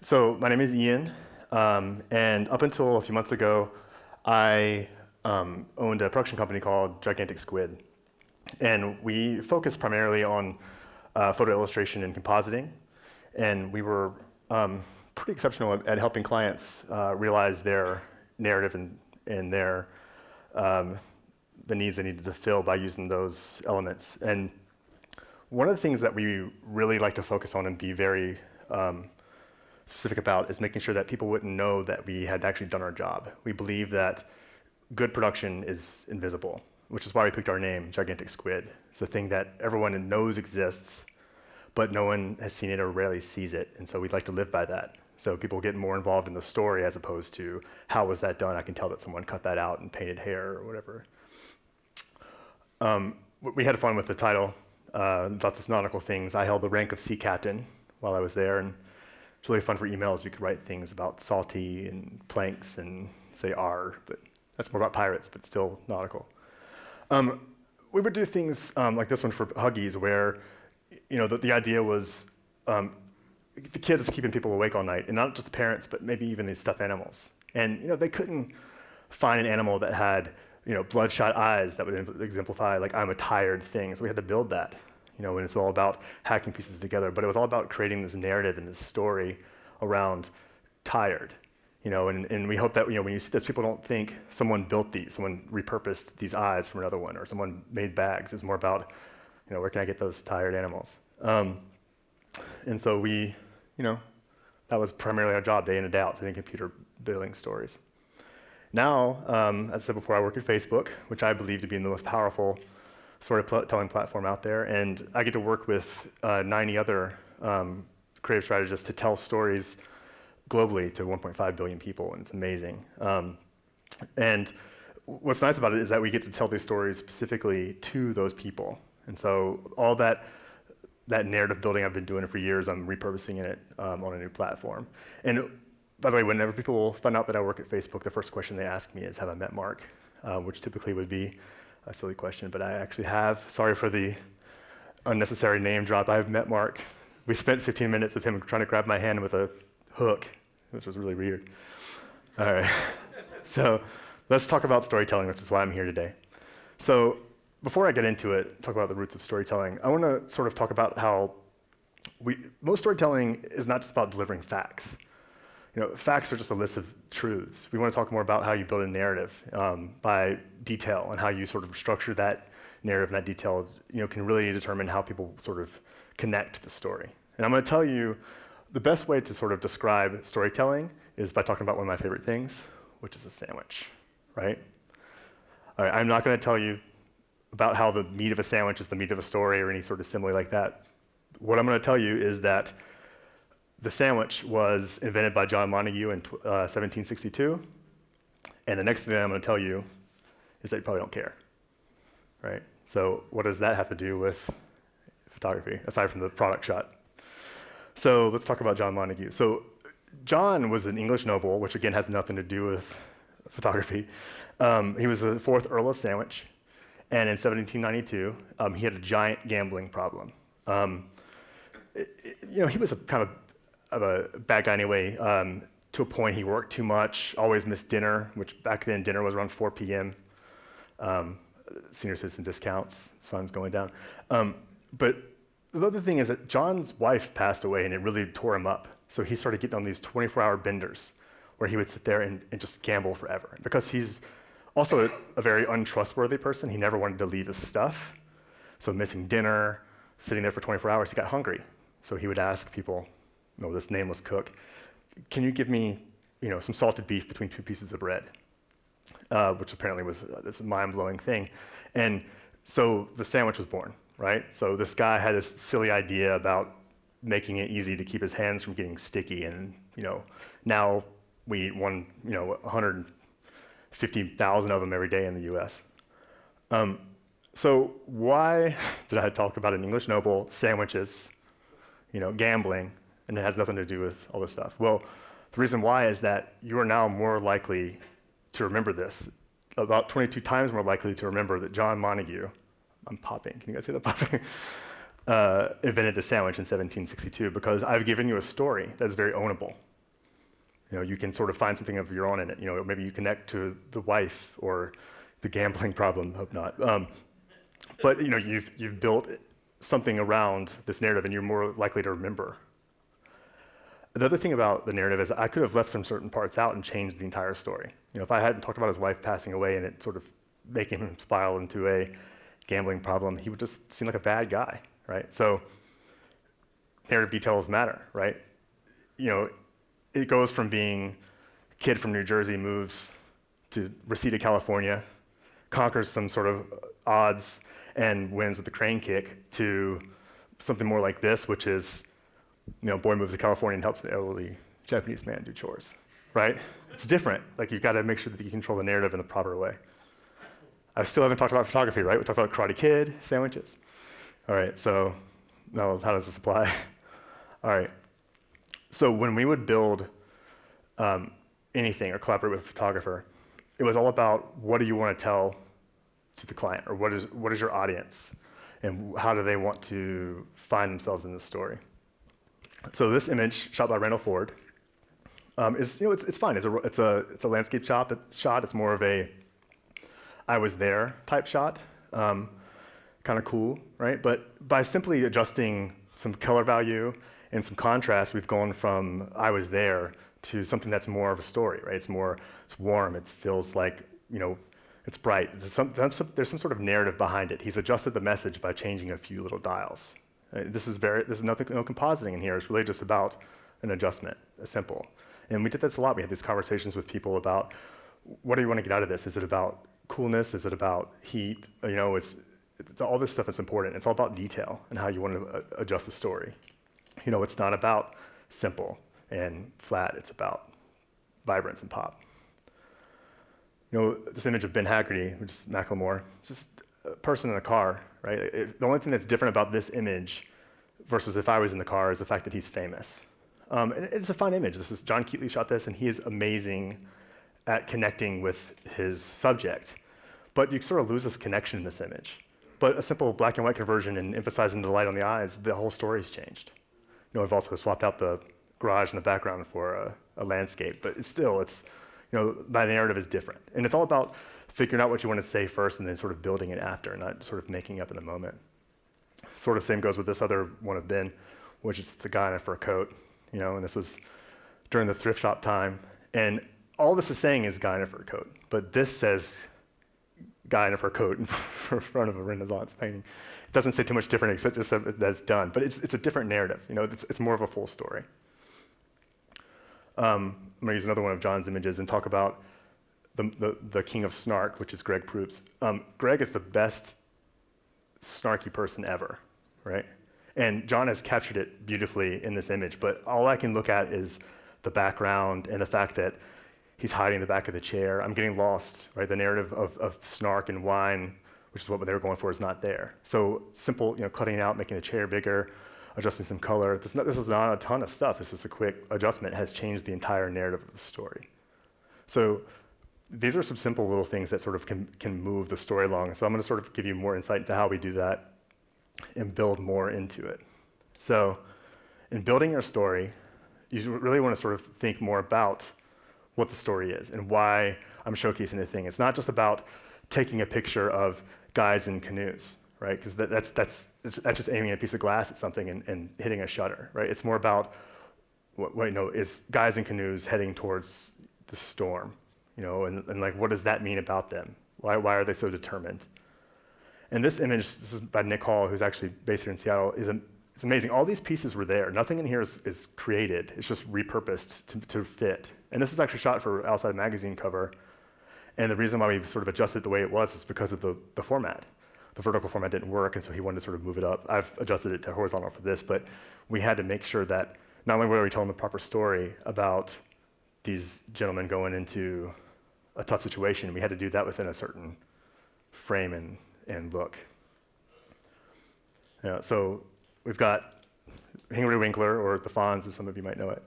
So my name is Ian, and up until a few months ago, I owned a production company called Gigantic Squid. And we focused primarily on photo illustration and compositing. And we were pretty exceptional at helping clients realize their narrative and their the needs they needed to fill by using those elements. And one of the things that we really like to focus on and be very specific about is making sure that people wouldn't know that we had actually done our job. We believe that good production is invisible, which is why we picked our name, Gigantic Squid. It's a thing that everyone knows exists, but no one has seen it or rarely sees it, and so we'd like to live by that. So people get more involved in the story as opposed to, how was that done? I can tell that someone cut that out and painted hair or whatever. We had fun with the title, lots of nautical things. I held the rank of sea captain while I was there, and it's really fun for emails. You could write things about salty and planks and say R, but that's more about pirates, but still nautical. We would do things like this one for Huggies, where the idea was the kids keeping people awake all night, and not just the parents, but maybe even these stuffed animals. And they couldn't find an animal that had bloodshot eyes that would exemplify like I'm a tired thing. So we had to build that. And it's all about hacking pieces together, but it was all about creating this narrative and this story around tired. And we hope that when you see this, people don't think someone built these, someone repurposed these eyes from another one, or someone made bags. It's more about, where can I get those tired animals? And so that was primarily our job, day in and day out, sitting computer building stories. Now, as I said before, I work at Facebook, which I believe to be the most powerful storytelling platform out there, and I get to work with 90 other creative strategists to tell stories globally to 1.5 billion people, and it's amazing. And what's nice about it is that we get to tell these stories specifically to those people. And so all that narrative building I've been doing for years, I'm repurposing it on a new platform. And by the way, whenever people find out that I work at Facebook, the first question they ask me is, have I met Mark? Which typically would be a silly question, but I actually have. Sorry for the unnecessary name drop. I've met Mark. We spent 15 minutes of him trying to grab my hand with a hook, which was really weird. All right, so let's talk about storytelling, which is why I'm here today. So before I get into it, talk about the roots of storytelling, I want to sort of talk about how most storytelling is not just about delivering facts. Facts are just a list of truths. We want to talk more about how you build a narrative by detail, and how you sort of structure that narrative and that detail can really determine how people sort of connect to the story. And I'm going to tell you the best way to sort of describe storytelling is by talking about one of my favorite things, which is a sandwich, right? All right, I'm not going to tell you about how the meat of a sandwich is the meat of a story or any sort of simile like that. What I'm going to tell you is that the sandwich was invented by John Montague in 1762, and the next thing I'm going to tell you is that you probably don't care, right? So what does that have to do with photography, aside from the product shot? So let's talk about John Montague. So John was an English noble, which again has nothing to do with photography. He was the fourth Earl of Sandwich, and in 1792, he had a giant gambling problem. He was a kind of a bad guy anyway. To a point, he worked too much, always missed dinner, which back then dinner was around 4 p.m. Senior citizen discounts, sun's going down. But the other thing is that John's wife passed away, and it really tore him up. So he started getting on these 24-hour benders where he would sit there and just gamble forever. Because he's also a very untrustworthy person, he never wanted to leave his stuff. So missing dinner, sitting there for 24 hours, he got hungry. So he would ask people, this nameless cook, can you give me some salted beef between 2 pieces of bread? Which apparently was this mind-blowing thing. And so the sandwich was born, right? So this guy had this silly idea about making it easy to keep his hands from getting sticky. And now we eat 150,000 of them every day in the US. So why did I talk about an English noble, sandwiches, gambling, and it has nothing to do with all this stuff? Well, the reason why is that you are now more likely to remember this, about 22 times more likely to remember that John Montague, I'm popping, can you guys see that popping? Invented the sandwich in 1762, because I've given you a story that's very ownable. You can sort of find something of your own in it. Maybe you connect to the wife or the gambling problem. Hope not. But you've built something around this narrative, and you're more likely to remember. Another thing about the narrative is I could have left some certain parts out and changed the entire story. If I hadn't talked about his wife passing away and it sort of making him spiral into a gambling problem, he would just seem like a bad guy, right? So narrative details matter, right? It goes from being a kid from New Jersey, moves to Reseda, California, conquers some sort of odds and wins with the crane kick, to something more like this, which is, boy moves to California and helps an elderly Japanese man do chores, right? It's different. You've got to make sure that you control the narrative in the proper way. I still haven't talked about photography, right? We talked about Karate Kid, sandwiches. All right, so now how does this apply? All right, so when we would build anything or collaborate with a photographer, it was all about what do you want to tell to the client, or what is your audience, and how do they want to find themselves in this story. So this image, shot by Randall Ford, is it's fine. It's a landscape shot. It's more of a I was there type shot, kind of cool, right? But by simply adjusting some color value and some contrast, we've gone from I was there to something that's more of a story, right? It's warm. It feels like it's bright. There's some sort of narrative behind it. He's adjusted the message by changing a few little dials. This is no compositing in here. It's really just about an adjustment, simple. And we did this a lot. We had these conversations with people about what do you want to get out of this? Is it about coolness? Is it about heat? It's all this stuff is important. It's all about detail and how you want to adjust the story. It's not about simple and flat. It's about vibrance and pop. This image of Ben Haggerty, which is Macklemore, just a person in a car, right? The only thing that's different about this image versus if I was in the car is the fact that he's famous. And it's a fun image. This is John Keatley shot this, and he is amazing at connecting with his subject. But you sort of lose this connection in this image. But a simple black and white conversion and emphasizing the light on the eyes, the whole story's changed. I've also swapped out the garage in the background for a landscape, but my narrative is different. And it's all about figuring out what you want to say first and then sort of building it after, not sort of making up in the moment. Sort of same goes with this other one of Ben, which is the guy in a fur coat, and this was during the thrift shop time. And all this is saying is guy in a fur coat, but this says guy in a fur coat in front of a Renaissance painting. It doesn't say too much different except just that it's done, but it's a different narrative. It's more of a full story. I'm going to use another one of John's images and talk about the king of snark, which is Greg Proops. Greg is the best snarky person ever, right? And John has captured it beautifully in this image, but all I can look at is the background and the fact that he's hiding in the back of the chair. I'm getting lost, right? The narrative of snark and wine, which is what they were going for, is not there. So simple, cutting out, making the chair bigger, adjusting some color. This is not a ton of stuff. It's just a quick adjustment has changed the entire narrative of the story. So these are some simple little things that sort of can move the story along. So I'm going to sort of give you more insight into how we do that and build more into it. So in building your story, you really want to sort of think more about what the story is and why I'm showcasing the thing. It's not just about taking a picture of guys in canoes, right? Because that's just aiming a piece of glass at something and hitting a shutter, right? It's more about is guys in canoes heading towards the storm, and like what does that mean about them? Why are they so determined? And this image, this is by Nick Hall, who's actually based here in Seattle, it's amazing. All these pieces were there. Nothing in here is created. It's just repurposed to fit. And this was actually shot for Outside Magazine cover. And the reason why we sort of adjusted it the way it was is because of the format. The vertical format didn't work, and so he wanted to sort of move it up. I've adjusted it to horizontal for this, but we had to make sure that not only were we telling the proper story about these gentlemen going into a tough situation, we had to do that within a certain frame and look. So we've got Henry Winkler, or the Fonz, as some of you might know it.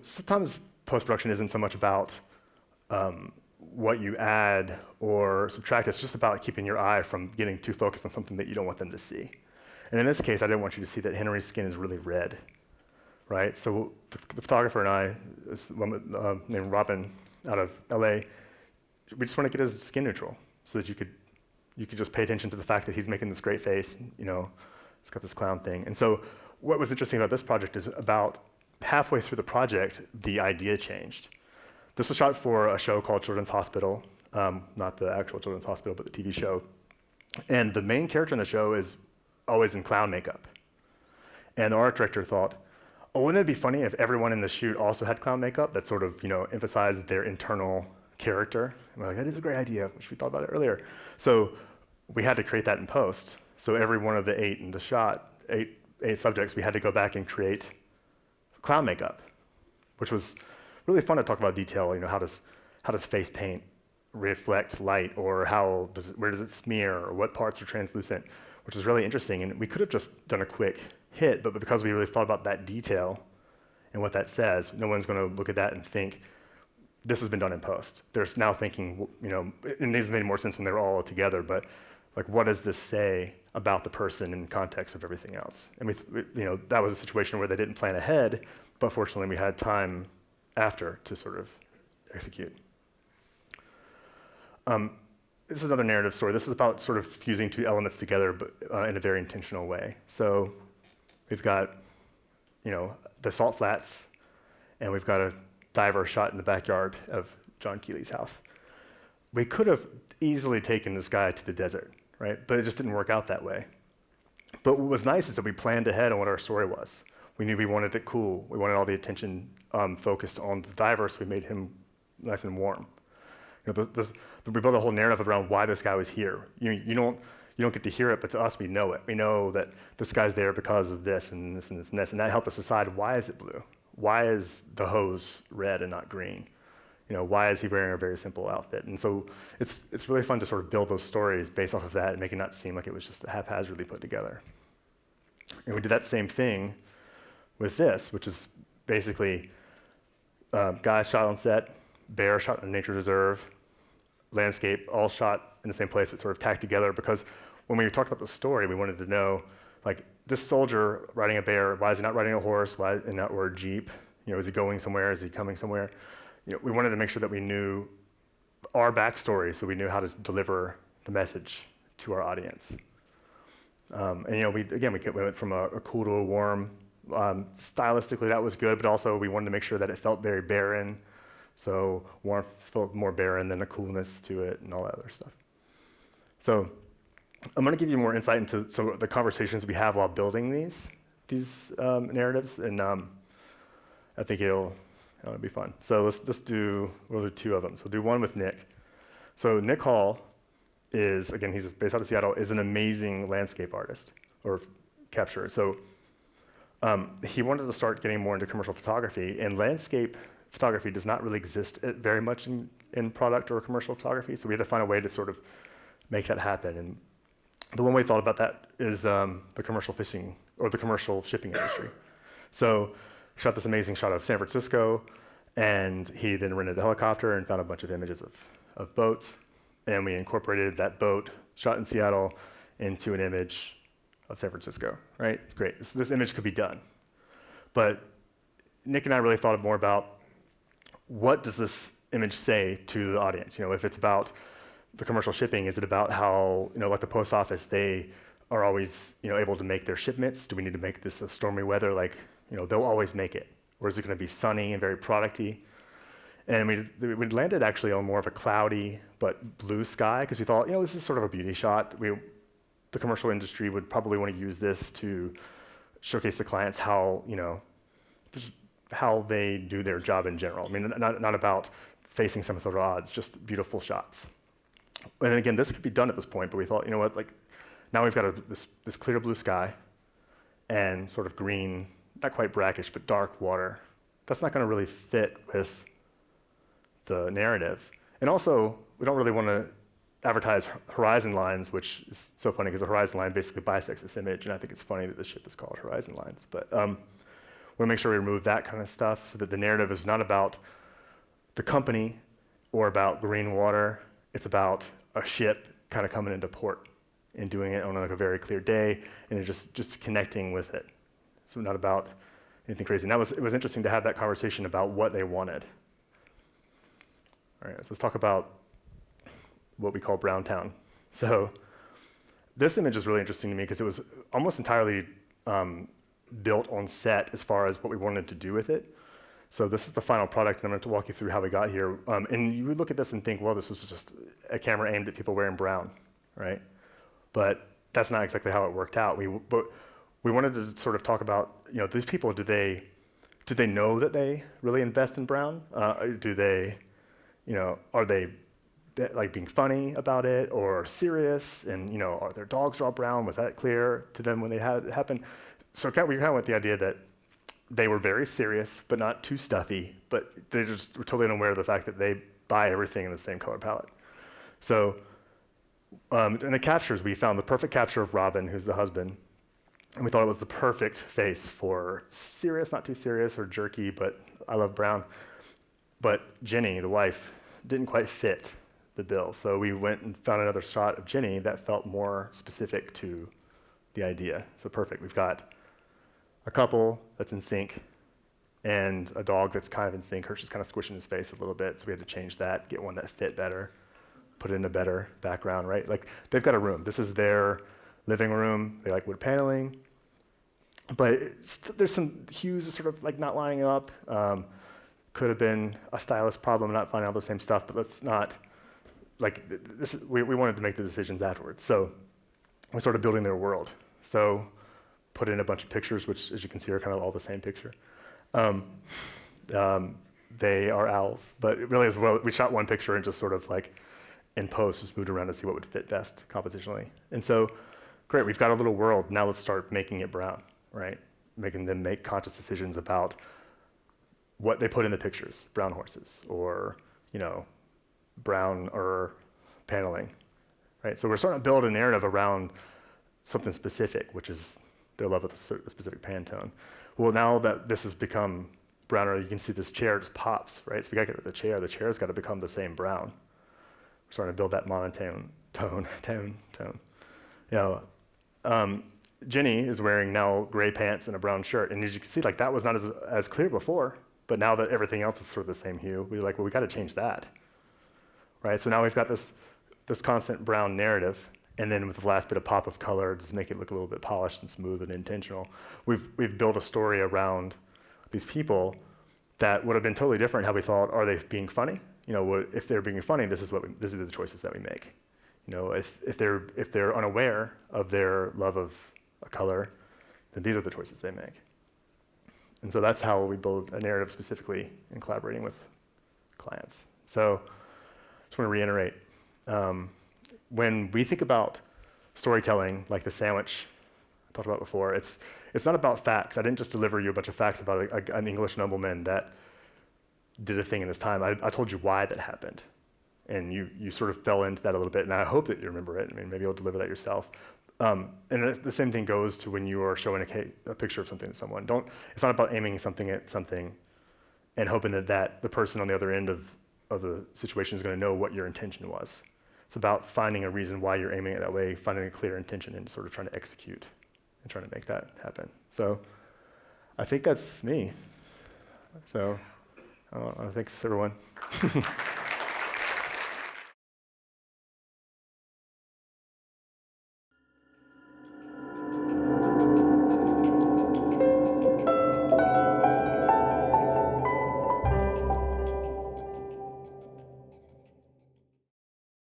Sometimes post-production isn't so much about what you add or subtract. It's just about keeping your eye from getting too focused on something that you don't want them to see. And in this case, I didn't want you to see that Henry's skin is really red, right? So the photographer and I, this woman named Robin out of LA, we just want to get his skin neutral so that you could just pay attention to the fact that he's making this great face, you know, it's got this clown thing. And so what was interesting about this project is about halfway through the project, the idea changed. This was shot for a show called Children's Hospital, not the actual Children's Hospital, but the TV show. And the main character in the show is always in clown makeup. And the art director thought, oh, wouldn't it be funny if everyone in the shoot also had clown makeup that sort of, you know, emphasized their internal character? And we're like, that is a great idea, which we thought about it earlier. So we had to create that in post. So every one of the 8 in the shot, eight subjects, we had to go back and create clown makeup, which was really fun to talk about detail. You know, how does face paint reflect light, or where does it smear, or what parts are translucent, which is really interesting. And we could have just done a quick hit, but because we really thought about that detail and what that says, no one's going to look at that and think, this has been done in post. They're now thinking, you know, and these made more sense when they were all together, but like, what does this say about the person in context of everything else? And you know, that was a situation where they didn't plan ahead, but fortunately we had time after to sort of execute. This is another narrative story. This is about sort of fusing 2 elements together, but in a very intentional way. So we've got, you know, the salt flats, and we've got a diver shot in the backyard of John Keely's house. We could have easily taken this guy to the desert, right? But it just didn't work out that way. But what was nice is that we planned ahead on what our story was. We knew we wanted it cool. We wanted all the attention focused on the diver, so we made him nice and warm. You know, we built a whole narrative around why this guy was here. You don't get to hear it, but to us, we know it. We know that this guy's there because of this and this and this and this, and that helped us decide, why is it blue? Why is the hose red and not green? You know, why is he wearing a very simple outfit? And so it's really fun to sort of build those stories based off of that and make it not seem like it was just haphazardly put together. And we did that same thing with this, which is basically guys shot on set, bear shot in a nature reserve, landscape, all shot in the same place, but sort of tacked together, because when we talked about the story, we wanted to know, like, this soldier riding a bear, why is he not riding a horse, or a jeep? You know, is he going somewhere, is he coming somewhere? You know, we wanted to make sure that we knew our backstory, so we knew how to deliver the message to our audience. And you know, we went from a cool to a warm. Stylistically, that was good, but also we wanted to make sure that it felt very barren. So warmth felt more barren than a coolness to it and all that other stuff. So I'm going to give you more insight into the conversations we have while building these narratives, and I think it'll be fun. So we'll do 2 of them. So we'll do one with Nick. So Nick Hall is, again, he's based out of Seattle, is an amazing landscape artist or capturer. So he wanted to start getting more into commercial photography, and landscape photography does not really exist very much in product or commercial photography, so we had to find a way to sort of make that happen. And the one way we thought about that is the commercial fishing or the commercial shipping industry. So he shot this amazing shot of San Francisco, and he then rented a helicopter and found a bunch of images of boats, and we incorporated that boat shot in Seattle into an image of San Francisco, right? Great, so this image could be done. But Nick and I really thought more about, what does this image say to the audience? You know, if it's about the commercial shipping, is it about how, you know, like the post office, they are always, you know, able to make their shipments? Do we need to make this a stormy weather? Like, you know, they'll always make it. Or is it going to be sunny and very producty? And we landed actually on more of a cloudy but blue sky, because we thought, you know, this is sort of a beauty shot. The commercial industry would probably want to use this to showcase the clients how, you know, just how they do their job in general. I mean, not about facing some sort of odds, just beautiful shots. And again, this could be done at this point, but we thought, you know what, like, now we've got this clear blue sky and sort of green, not quite brackish, but dark water. That's not going to really fit with the narrative. And also, we don't really want to advertise horizon lines, which is so funny because the horizon line basically bisects this image, and I think it's funny that the ship is called Horizon Lines. But we want to make sure we remove that kind of stuff so that the narrative is not about the company or about green water. It's about a ship kind of coming into port and doing it on like a very clear day, and just connecting with it. So not about anything crazy. And it was interesting to have that conversation about what they wanted. All right, so let's talk about what we call Browntown. So this image is really interesting to me because it was almost entirely built on set as far as what we wanted to do with it. So this is the final product, and I'm going to walk you through how we got here. And you would look at this and think, well, this was just a camera aimed at people wearing brown, right? But that's not exactly how it worked out. But we wanted to sort of talk about, these people, do they know that they really invest in brown? Do they, are they like being funny about it or serious? And, are their dogs all brown? Was that clear to them when they had it happen? So we kind of went the idea that they were very serious, but not too stuffy, but they just were totally unaware of the fact that they buy everything in the same color palette. So in the captures, we found the perfect capture of Robin, who's the husband, and we thought it was the perfect face for serious, not too serious or jerky, but I love brown. But Jenny, the wife, didn't quite fit the bill. So we went and found another shot of Jenny that felt more specific to the idea. So perfect. We've got a couple that's in sync and a dog that's kind of in sync. Hershey's kind of squishing his face a little bit, so we had to change that, get one that fit better, put it in a better background, right? Like, they've got a room. This is their living room. They like wood paneling. But there's some hues sort of like not lining up. Could have been a stylist problem, not finding all the same stuff, but let's not, like, we wanted to make the decisions afterwards. So we started building their world. So put in a bunch of pictures, which, as you can see, are kind of all the same picture. They are owls, but it really is, well, we shot one picture and just sort of like in post, just moved around to see what would fit best compositionally. And so, great, we've got a little world. Now let's start making it brown, right? Making them make conscious decisions about what they put in the pictures, brown horses, or, brown or paneling, right? So we're starting to build a narrative around something specific, which is their love of a specific Pantone. Well, now that this has become browner, you can see this chair just pops, right? So we got to get rid of the chair. The chair's got to become the same brown. We're starting to build that monotone tone. Jenny is wearing now gray pants and a brown shirt, and as you can see, like, that was not as clear before, but now that everything else is sort of the same hue, we're like, well, we got to change that, right? So now we've got this constant brown narrative. And then with the last bit of pop of color, just make it look a little bit polished and smooth and intentional. We've built a story around these people that would have been totally different how we thought, are they being funny? If they're being funny, these are the choices that we make. If they're unaware of their love of a color, then these are the choices they make. And so that's how we build a narrative specifically in collaborating with clients. So I just want to reiterate. When we think about storytelling, like the sandwich I talked about before, it's not about facts. I didn't just deliver you a bunch of facts about an English nobleman that did a thing in his time. I told you why that happened. And you sort of fell into that a little bit, and I hope that you remember it. I mean, maybe you'll deliver that yourself. And the same thing goes to when you are showing a picture of something to someone. It's not about aiming something at something and hoping that the person on the other end of the situation is going to know what your intention was. It's about finding a reason why you're aiming it that way, finding a clear intention, and sort of trying to execute and trying to make that happen. So I think that's me. So thanks, everyone.